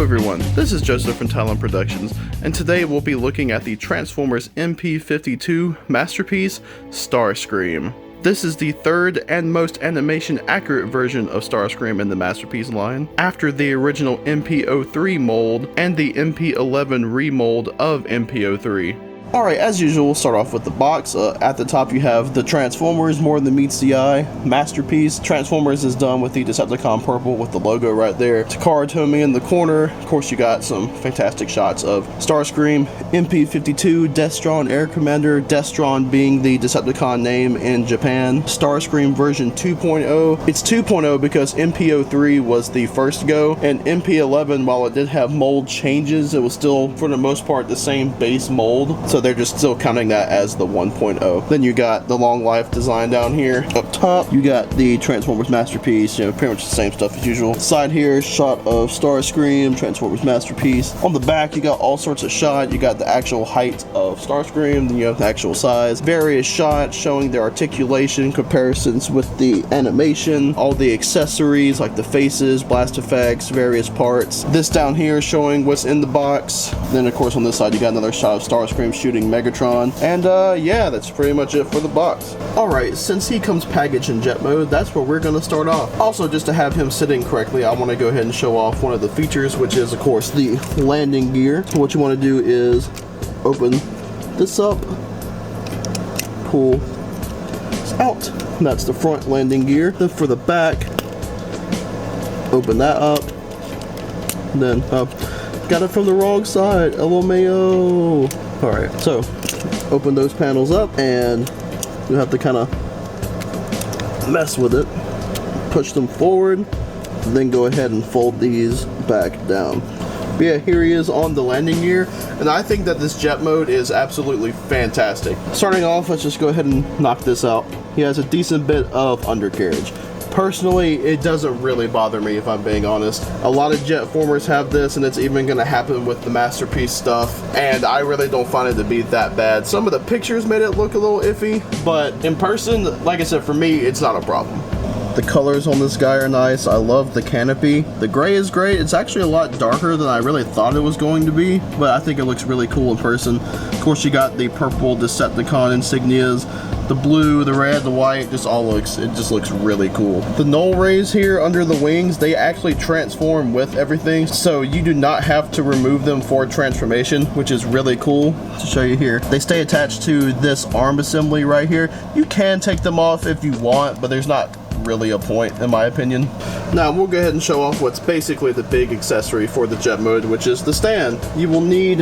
Hello everyone, this is Joseph from Talon Productions, and today we'll be looking at the Transformers MP-52 Masterpiece Starscream. This is the third and most animation accurate version of Starscream in the Masterpiece line, after the original MP-03 mold and the MP-11 remold of MP-03. Alright, as usual, we'll start off with the box. At the top you have the Transformers, more than meets the eye, Masterpiece. Transformers is done with the Decepticon purple with the logo right there. Takara Tomy in the corner. Of course, you got some fantastic shots of Starscream, MP-52, Destron Air Commander, Destron being the Decepticon name in Japan. Starscream version 2.0. It's 2.0 because MP-03 was the first go, and MP-11, while it did have mold changes, it was still, for the most part, the same base mold. So they're just still counting that as the 1.0. Then you got the long life design down here. Up top, you got the Transformers Masterpiece, pretty much the same stuff as usual. Side here, shot of Starscream, Transformers Masterpiece. On the back, you got all sorts of shots. You got the actual height of Starscream, then you have the actual size. Various shots showing the articulation, comparisons with the animation, all the accessories like the faces, blast effects, various parts. This down here showing what's in the box. Then of course on this side, you got another shot of Starscream shooting Megatron, and yeah, that's pretty much it for the box. Alright, since he comes packaged in jet mode, that's where we're going to start off. Also, just to have him sitting correctly, I want to go ahead and show off one of the features, which is of course the landing gear. What you want to do is open this up, pull this out, and that's the front landing gear. Then for the back, open that up, and then got it from the wrong side, LMAO. Alright, so open those panels up, and you have to kind of mess with it, push them forward, and then go ahead and fold these back down. But yeah, here he is on the landing gear, and I think that this jet mode is absolutely fantastic. Starting off, let's just go ahead and knock this out. He has a decent bit of undercarriage. Personally, it doesn't really bother me, if I'm being honest. A lot of Jetformers have this, and it's even going to happen with the Masterpiece stuff, and I really don't find it to be that bad. Some of the pictures made it look a little iffy, but in person, like I said, for me, it's not a problem. The colors on this guy are nice. I love the canopy. The gray is great. It's actually a lot darker than I really thought it was going to be, but I think it looks really cool in person. Of course, you got the purple Decepticon insignias, the blue, the red, the white, it just looks really cool. The null rays here under the wings, they actually transform with everything, so you do not have to remove them for transformation, which is really cool to show you here. They stay attached to this arm assembly right here. You can take them off if you want, but there's not really a point, in my opinion. Now we'll go ahead and show off what's basically the big accessory for the jet mode, which is the stand. You will need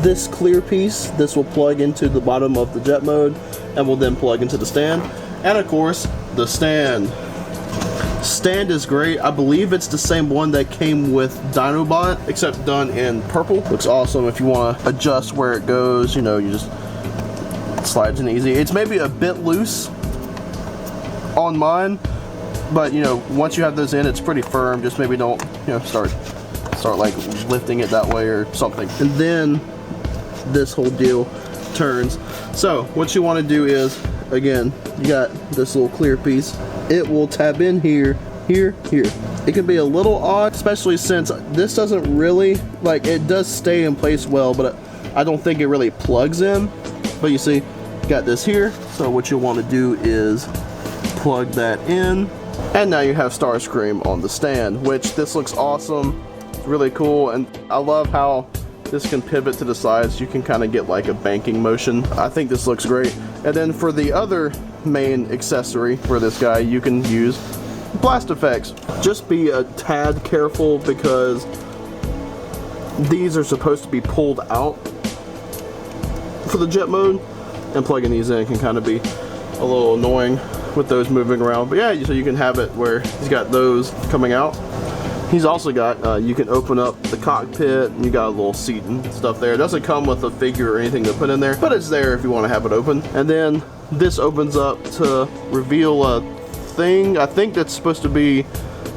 this clear piece. This will plug into the bottom of the jet mode and will then plug into the stand. And of course, the stand. Stand is great. I believe it's the same one that came with Dinobot, except done in purple. Looks awesome. If you want to adjust where it goes, you just slides in easy. It's maybe a bit loose on mine, but once you have those in, it's pretty firm. Just maybe don't start like lifting it that way or something. And then this whole deal turns. So what you want to do is, again, you got this little clear piece. It will tab in here, here. It can be a little odd, especially since this doesn't really, like, it does stay in place well, but I don't think it really plugs in. But you see, you got this here. So what you'll want to do is plug that in, and now you have Starscream on the stand, which this looks awesome. It's really cool, and I love how this can pivot to the sides. You can kind of get like a banking motion. I think this looks great. And then for the other main accessory for this guy, you can use blast effects. Just be a tad careful because these are supposed to be pulled out for the jet mode, and plugging these in can kind of be a little annoying with those moving around. But yeah, so you can have it where he's got those coming out. He's also got, you can open up the cockpit, and you got a little seat and stuff there. It doesn't come with a figure or anything to put in there, but it's there if you want to have it open. And then this opens up to reveal a thing. I think that's supposed to be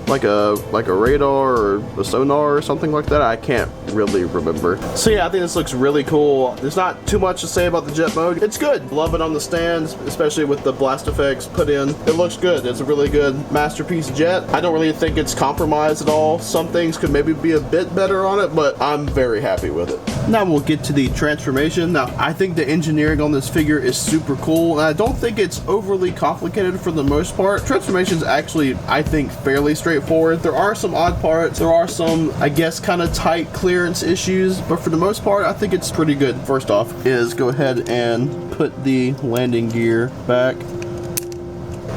like a radar or a sonar or something like that. I can't really remember. So yeah, I think this looks really cool. There's not too much to say about the jet mode. It's good. Love it on the stands, especially with the blast effects put in. It looks good. It's a really good Masterpiece jet. I don't really think it's compromised at all. Some things could maybe be a bit better on it, but I'm very happy with it. Now we'll get to the transformation. Now I think the engineering on this figure is super cool, and I don't think it's overly complicated for the most part. Transformation's actually, I think, fairly straightforward. There are some odd parts. There are some, I guess, kind of tight clearance issues, but for the most part, I think it's pretty good. First off is go ahead and put the landing gear back.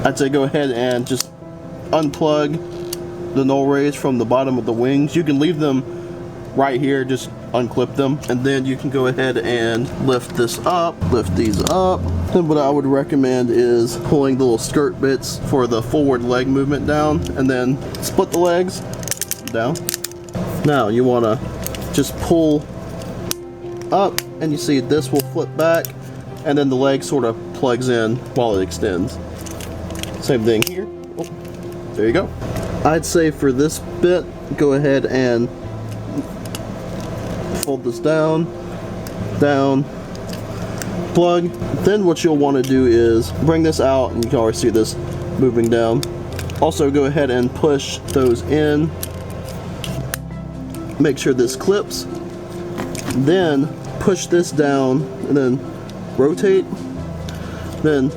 I'd say go ahead and just unplug the null rays from the bottom of the wings. You can leave them right here, just unclip them, and then you can go ahead and lift this up, lift these up. Then what I would recommend is pulling the little skirt bits for the forward leg movement down, and then split the legs down. Now you want to just pull up, and you see this will flip back, and then the leg sort of plugs in while it extends. Same thing here. Oh, there you go. I'd say for this bit, go ahead and fold this down, plug. Then what you'll want to do is bring this out, and you can already see this moving down. Also go ahead and push those in. Make sure this clips. Then push this down, and then rotate. Then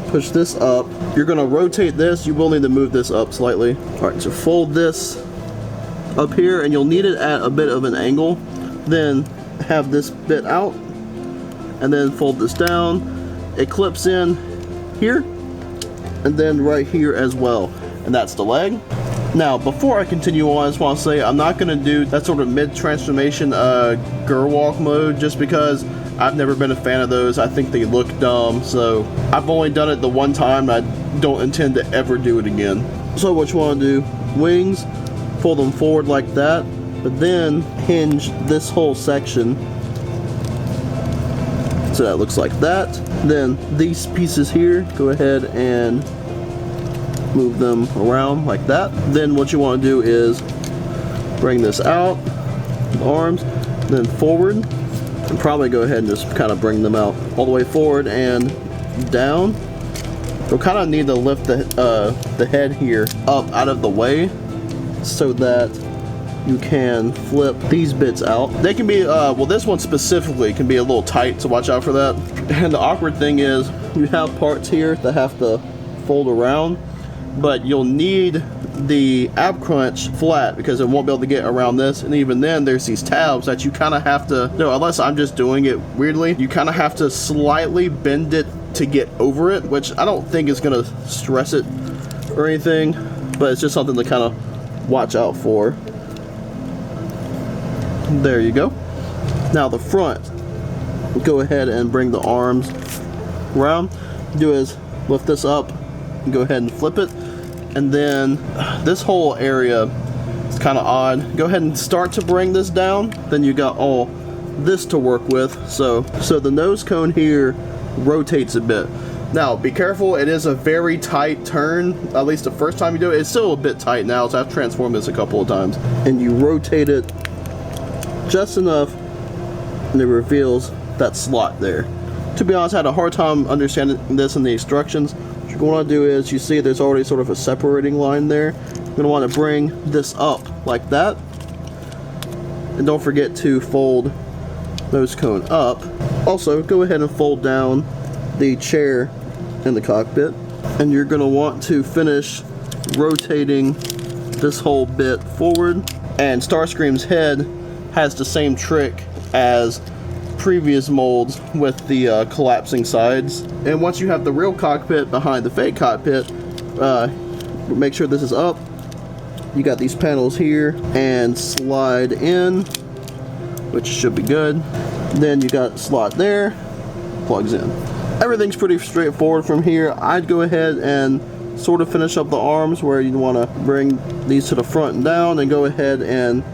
push this up. You're going to rotate this. You will need to move this up slightly. Alright, so fold this up here, and you'll need it at a bit of an angle. Then have this bit out, and then fold this down. It clips in here, and then right here as well. And that's the leg. Now, before I continue on, I just want to say I'm not going to do that sort of mid-transformation Gerwalk mode, just because I've never been a fan of those. I think they look dumb, so I've only done it the one time. I don't intend to ever do it again. So what you want to do, wings, pull them forward like that, but then hinge this whole section so that looks like that. Then these pieces here, go ahead and move them around like that. Then what you want to do is bring this out, the arms, then forward, and probably go ahead and just kind of bring them out all the way forward and down. You'll kind of need to lift the head here up out of the way so that you can flip these bits out. They can be, well, this one specifically can be a little tight, so watch out for that. And the awkward thing is you have parts here that have to fold around, but you'll need the ab crunch flat because it won't be able to get around this. And even then, there's these tabs that you kind of have to, no, unless I'm just doing it weirdly, you kind of have to slightly bend it to get over it, which I don't think is going to stress it or anything, but it's just something to kind of watch out for. There you go. Now the front, go ahead and bring the arms around. Do is lift this up and go ahead and flip it, and then this whole area is kind of odd. Go ahead and start to bring this down, then you got all this to work with. So the nose cone here rotates a bit. Now be careful, it is a very tight turn, at least the first time you do it. It's still a bit tight now, so I've transformed this a couple of times. And you rotate it just enough, and it reveals that slot there. To be honest, I had a hard time understanding this in the instructions. What you're going to do is, you see there's already sort of a separating line there. You're going to want to bring this up like that, and don't forget to fold nose cone up. Also, go ahead and fold down the chair in the cockpit, and you're going to want to finish rotating this whole bit forward. And Starscream's head has the same trick as previous molds with the collapsing sides. And once you have the real cockpit behind the fake cockpit, make sure this is up. You got these panels here, and slide in, which should be good. Then you got a slot there, plugs in. Everything's pretty straightforward from here. I'd go ahead and sort of finish up the arms where you want to bring these to the front and down, and go ahead and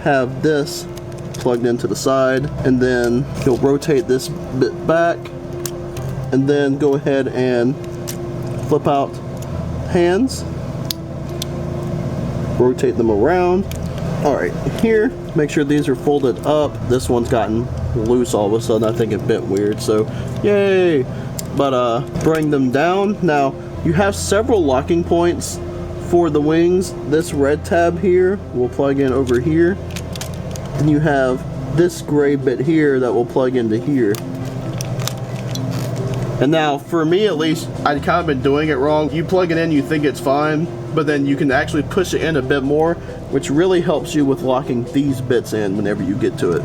have this plugged into the side, and then you'll rotate this bit back, and then go ahead and flip out hands, rotate them around. All right, here, make sure these are folded up. This one's gotten loose all of a sudden. I think it bent weird, so yay. But bring them down. Now, you have several locking points for the wings. This red tab here will plug in over here. And you have this gray bit here that will plug into here. And now, for me at least, I'd kind of been doing it wrong. You plug it in, you think it's fine, but then you can actually push it in a bit more, which really helps you with locking these bits in whenever you get to it.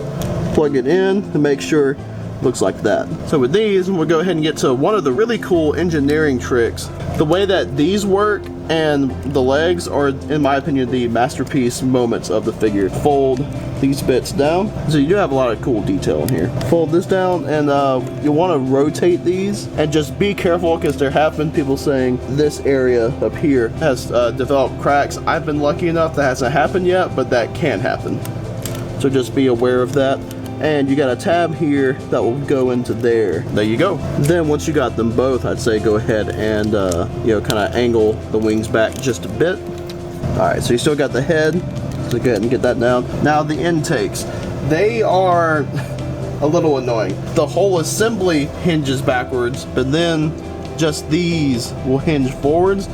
Plug it in to make sure it looks like that. So with these, we'll go ahead and get to one of the really cool engineering tricks. The way that these work and the legs are, in my opinion, the masterpiece moments of the figure. Fold these bits down. So you do have a lot of cool detail in here. Fold this down, and you want to rotate these, and just be careful because there have been people saying this area up here has developed cracks. I've been lucky enough that hasn't happened yet, but that can happen. So just be aware of that. And you got a tab here that will go into there. There you go. Then once you got them both, I'd say go ahead and you know, kind of angle the wings back just a bit. All right, so you still got the head, so go ahead and get that down. Now the intakes, they are a little annoying. The whole assembly hinges backwards, but then just these will hinge forwards,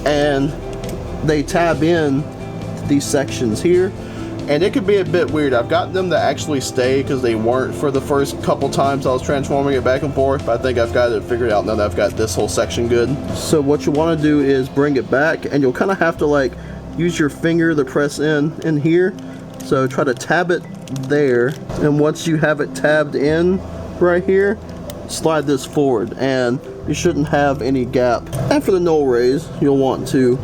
and they tab in these sections here. And it could be a bit weird. I've gotten them to actually stay because they weren't for the first couple times I was transforming it back and forth, but I think I've got it figured out now that I've got this whole section good. So what you want to do is bring it back, and you'll kind of have to like use your finger to press in here. So try to tab it there, and once you have it tabbed in right here, slide this forward, and you shouldn't have any gap. And for the null rays, you'll want to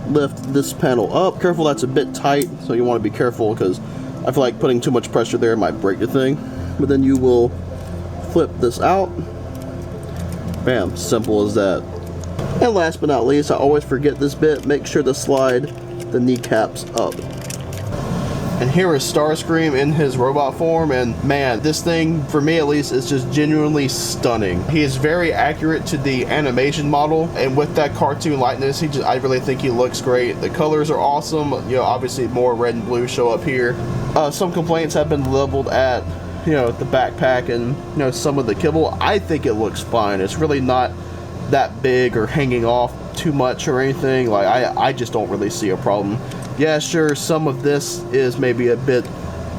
lift this panel up. Careful, that's a bit tight, so you want to be careful because I feel like putting too much pressure there might break the thing. But then you will flip this out. Bam, simple as that. And last but not least, I always forget this bit, make sure to slide the kneecaps up. And here is Starscream in his robot form, and man, this thing, for me at least, is just genuinely stunning. He is very accurate to the animation model, and with that cartoon likeness, I really think he looks great. The colors are awesome. You know, obviously more red and blue show up here. Some complaints have been leveled at, you know, the backpack and, you know, some of the kibble. I think it looks fine. It's really not that big or hanging off too much or anything. Like, I just don't really see a problem. Yeah, sure, some of this is maybe a bit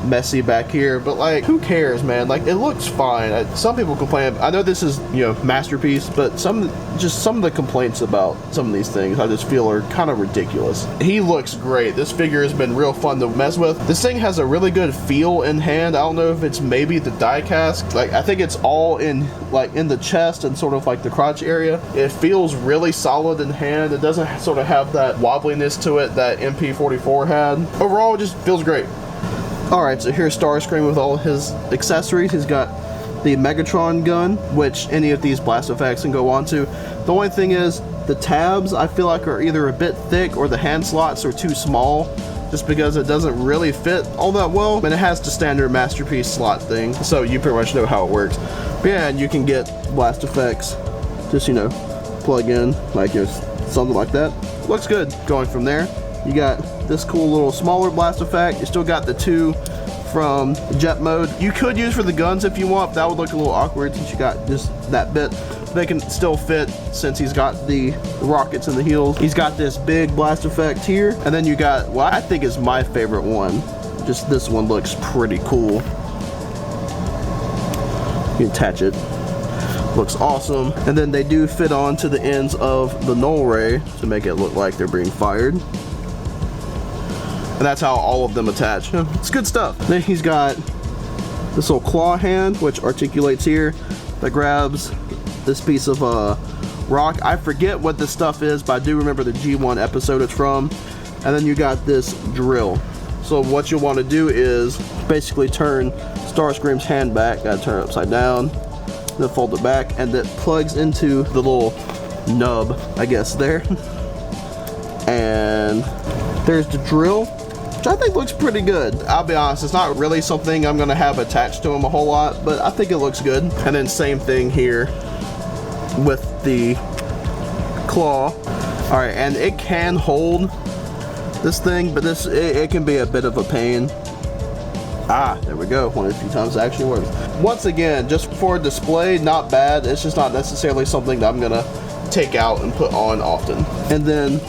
messy back here, but like, who cares, man? Like, it looks fine. Some people complain. I know this is, you know, masterpiece, but some of the complaints about some of these things I just feel are kind of ridiculous. He looks great. This figure has been real fun to mess with. This thing has a really good feel in hand. I don't know if it's maybe the die cast. Like, I think it's all in, like, in the chest and sort of like the crotch area. It feels really solid in hand. It doesn't sort of have that wobbliness to it that MP-52 had. Overall, it just feels great. Alright, so here's Starscream with all his accessories. He's got the Megatron gun, which any of these blast effects can go onto. The only thing is, the tabs I feel like are either a bit thick or the hand slots are too small, just because it doesn't really fit all that well. But it has the standard Masterpiece slot thing, so you pretty much know how it works. But yeah, and you can get blast effects, just, you know, plug in, like, you know, something like that. Looks good. Going from there, you got this cool little smaller blast effect. You still got the two from jet mode. You could use for the guns if you want, but that would look a little awkward since you got just that bit. They can still fit since he's got the rockets in the heels. He's got this big blast effect here, and then you got what I think is my favorite one. Just this one looks pretty cool. You attach it. Looks awesome. And then they do fit on to the ends of the null ray to make it look like they're being fired. And that's how all of them attach. It's good stuff. Then he's got this little claw hand, which articulates here, that grabs this piece of rock. I forget what this stuff is, but I do remember the G1 episode it's from. And then you got this drill. So what you'll want to do is basically turn Starscream's hand back. Gotta turn it upside down, then fold it back, and it plugs into the little nub, I guess, there. And there's the drill, which I think looks pretty good. I'll be honest, it's not really something I'm gonna have attached to him a whole lot, but I think it looks good. And then same thing here with the claw. All right, and it can hold this thing, but it can be a bit of a pain. Ah, there we go. One of the few times it actually works. Once again, just for display, not bad. It's just not necessarily something that I'm gonna take out and put on often. And then,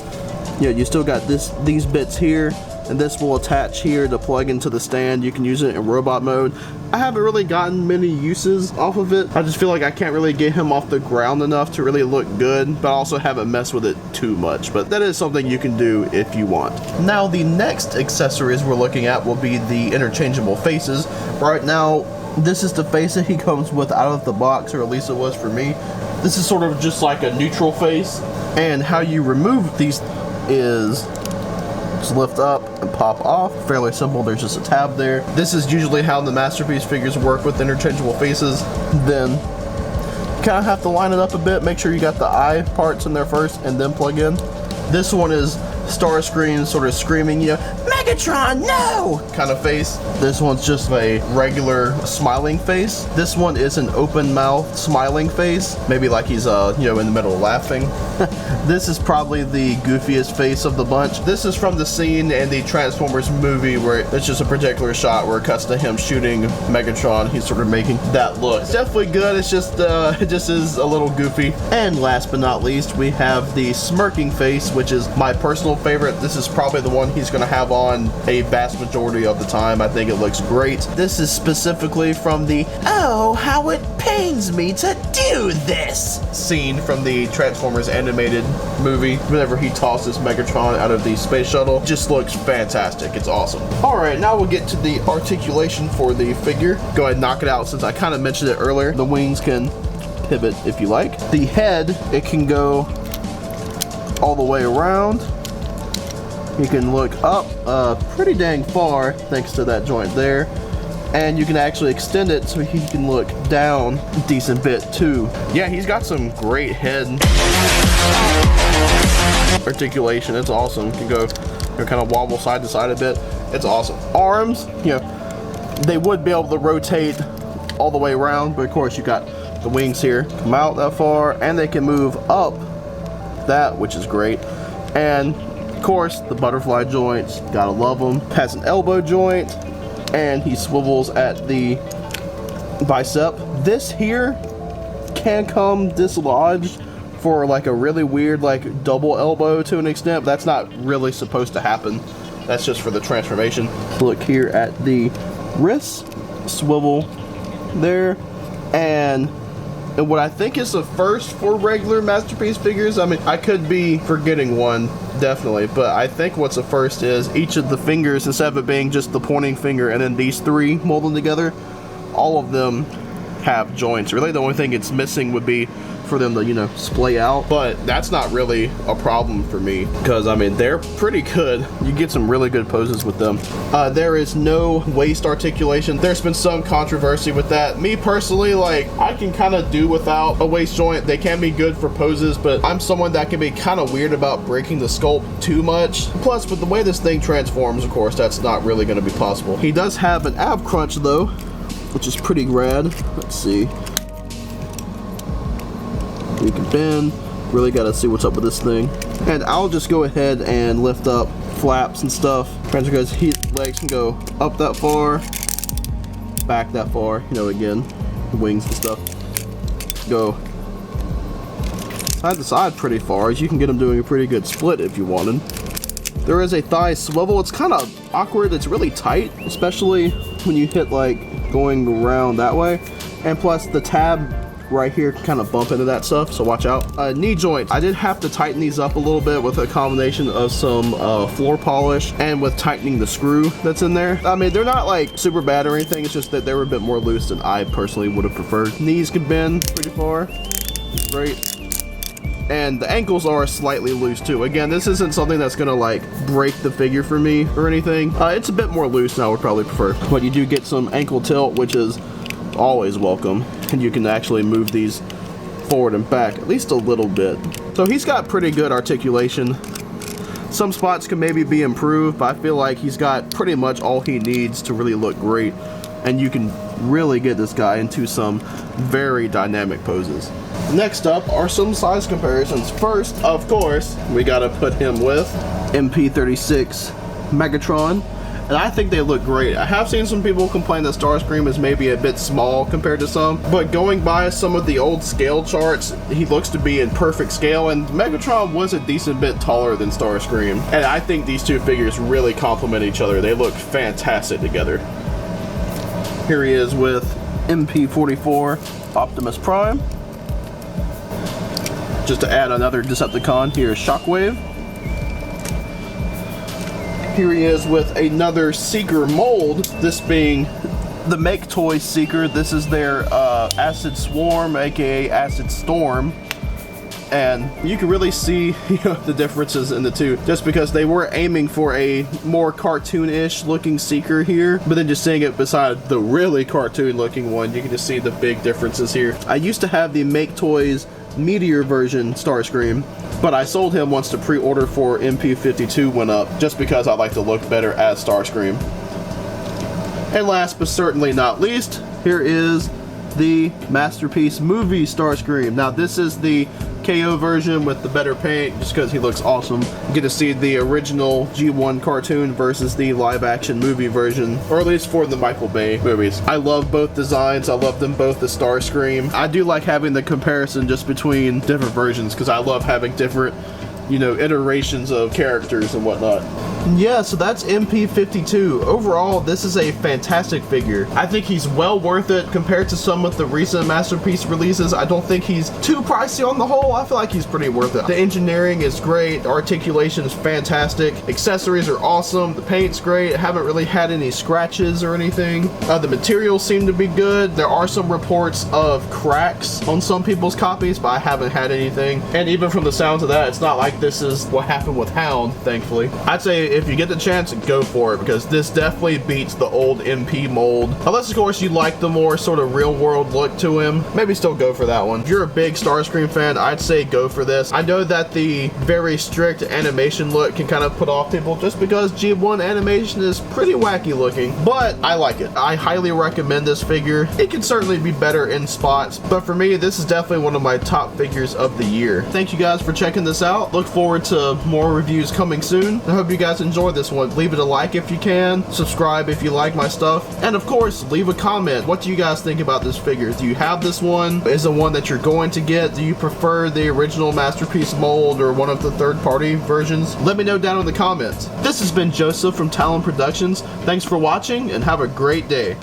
you know, you still got these bits here, and this will attach here to plug into the stand. You can use it in robot mode. I haven't really gotten many uses off of it. I just feel like I can't really get him off the ground enough to really look good, but I also haven't messed with it too much. But that is something you can do if you want. Now, the next accessories we're looking at will be the interchangeable faces. Right now, this is the face that he comes with out of the box, or at least it was for me. This is sort of just like a neutral face, and how you remove these is just lift up and pop off. Fairly simple. There's just a tab there. This is usually how the Masterpiece figures work with interchangeable faces. Then you kind of have to line it up a bit, make sure you got the eye parts in there first, and then plug in. This one is Starscream sort of screaming, you know, Megatron, no! Kind of face. This one's just a regular smiling face. This one is an open mouth smiling face. Maybe like he's, you know, in the middle of laughing. This is probably the goofiest face of the bunch. This is from the scene in the Transformers movie where it's just a particular shot where it cuts to him shooting Megatron. He's sort of making that look. It's definitely good. It's just, it just is a little goofy. And last but not least, we have the smirking face, which is my personal favorite. This is probably the one he's going to have on a vast majority of the time. I think it looks great. This is specifically from the "oh, how it pains me to do this" scene from the Transformers animated movie. Whenever he tosses Megatron out of the space shuttle, just looks fantastic. It's awesome. Alright, now we'll get to the articulation for the figure. Go ahead and knock it out since I kind of mentioned it earlier. The wings can pivot if you like. The head, it can go all the way around. You can look up pretty dang far thanks to that joint there, and you can actually extend it so he can look down a decent bit too. Yeah, he's got some great head articulation. It's awesome. You can go, you know, kind of wobble side to side a bit. It's awesome. Arms, you know, they would be able to rotate all the way around, but of course you got the wings here come out that far, and they can move up that, which is great. And of course, the butterfly joints, gotta love them. Has an elbow joint, and he swivels at the bicep. This here can come dislodged for like a really weird like double elbow to an extent, but that's not really supposed to happen. That's just for the transformation. Look here at the wrist, swivel there, and what I think is the first for regular Masterpiece figures, I mean, I could be forgetting one, definitely, but I think what's the first is each of the fingers, instead of it being just the pointing finger and then these three molded together, all of them have joints. Really, the only thing it's missing would be for them to, you know, splay out, but that's not really a problem for me because, I mean, they're pretty good. You get some really good poses with them. There is no waist articulation. There's been some controversy with that. Me personally, like, I can kind of do without a waist joint. They can be good for poses, but I'm someone that can be kind of weird about breaking the sculpt too much. Plus, with the way this thing transforms, of course, that's not really going to be possible. He does have an ab crunch though, which is pretty rad. Let's see. We can bend. Really gotta see what's up with this thing. And I'll just go ahead and lift up flaps and stuff. Because his legs can go up that far, back that far, you know, again, wings and stuff. Go side to side pretty far, as you can get them doing a pretty good split if you wanted. There is a thigh swivel. It's kind of awkward. It's really tight, especially when you hit like going around that way. And plus the tab right here can kind of bump into that stuff, so watch out. Knee joint, I did have to tighten these up a little bit with a combination of some floor polish and with tightening the screw that's in there. I mean, they're not like super bad or anything, it's just that they were a bit more loose than I personally would have preferred. Knees can bend pretty far, great. And the ankles are slightly loose too. Again, this isn't something that's gonna like break the figure for me or anything. It's a bit more loose than I would probably prefer. But you do get some ankle tilt, which is always welcome, and you can actually move these forward and back at least a little bit. So he's got pretty good articulation. Some spots can maybe be improved, but I feel like he's got pretty much all he needs to really look great, and you can really get this guy into some very dynamic poses. Next up are some size comparisons. First, of course, we gotta put him with MP-52 Megatron, and I think they look great. I have seen some people complain that Starscream is maybe a bit small compared to some, but going by some of the old scale charts, he looks to be in perfect scale, and Megatron was a decent bit taller than Starscream. And I think these two figures really complement each other. They look fantastic together. Here he is with MP-44 Optimus Prime. Just to add another Decepticon, here's Shockwave. Here he is with another Seeker mold, this being the Make Toys Seeker. This is their Acid Swarm, aka Acid Storm. And you can really see, you know, the differences in the two, just because they were aiming for a more cartoon-ish looking Seeker here, but then just seeing it beside the really cartoon looking one, you can just see the big differences here. I used to have the Make Toys Meteor version Starscream, but I sold him once the pre-order for MP-52 went up, just because I like to look better as Starscream. And last but certainly not least, here is the Masterpiece movie Starscream. Now this is the KO version with the better paint, just because he looks awesome. You get to see the original G1 cartoon versus the live action movie version, or at least for the Michael Bay movies. I love both designs. I love them both as Starscream. I do like having the comparison just between different versions, because I love having different, you know, iterations of characters and whatnot. Yeah, so that's MP-52. Overall, this is a fantastic figure. I think he's well worth it compared to some of the recent Masterpiece releases. I don't think he's too pricey on the whole. I feel like he's pretty worth it. The engineering is great. The articulation is fantastic. Accessories are awesome. The paint's great. I haven't really had any scratches or anything. The materials seem to be good. There are some reports of cracks on some people's copies, but I haven't had anything. And even from the sounds of that, it's not like this is what happened with Hound, thankfully. I'd say if you get the chance, go for it, because this definitely beats the old MP mold. Unless, of course, you like the more sort of real-world look to him, maybe still go for that one. If you're a big Starscream fan, I'd say go for this. I know that the very strict animation look can kind of put off people, just because G1 animation is pretty wacky looking, but I like it. I highly recommend this figure. It can certainly be better in spots, but for me, this is definitely one of my top figures of the year. Thank you guys for checking this out. Look forward to more reviews coming soon. I hope you guys enjoy this one. Leave it a like if you can, subscribe if you like my stuff, and of course leave a comment. What do you guys think about this figure? Do you have this one? Is it one that you're going to get? Do you prefer the original Masterpiece mold or one of the third-party versions? Let me know down in the comments. This has been Joseph from Talon Productions. Thanks for watching and have a great day.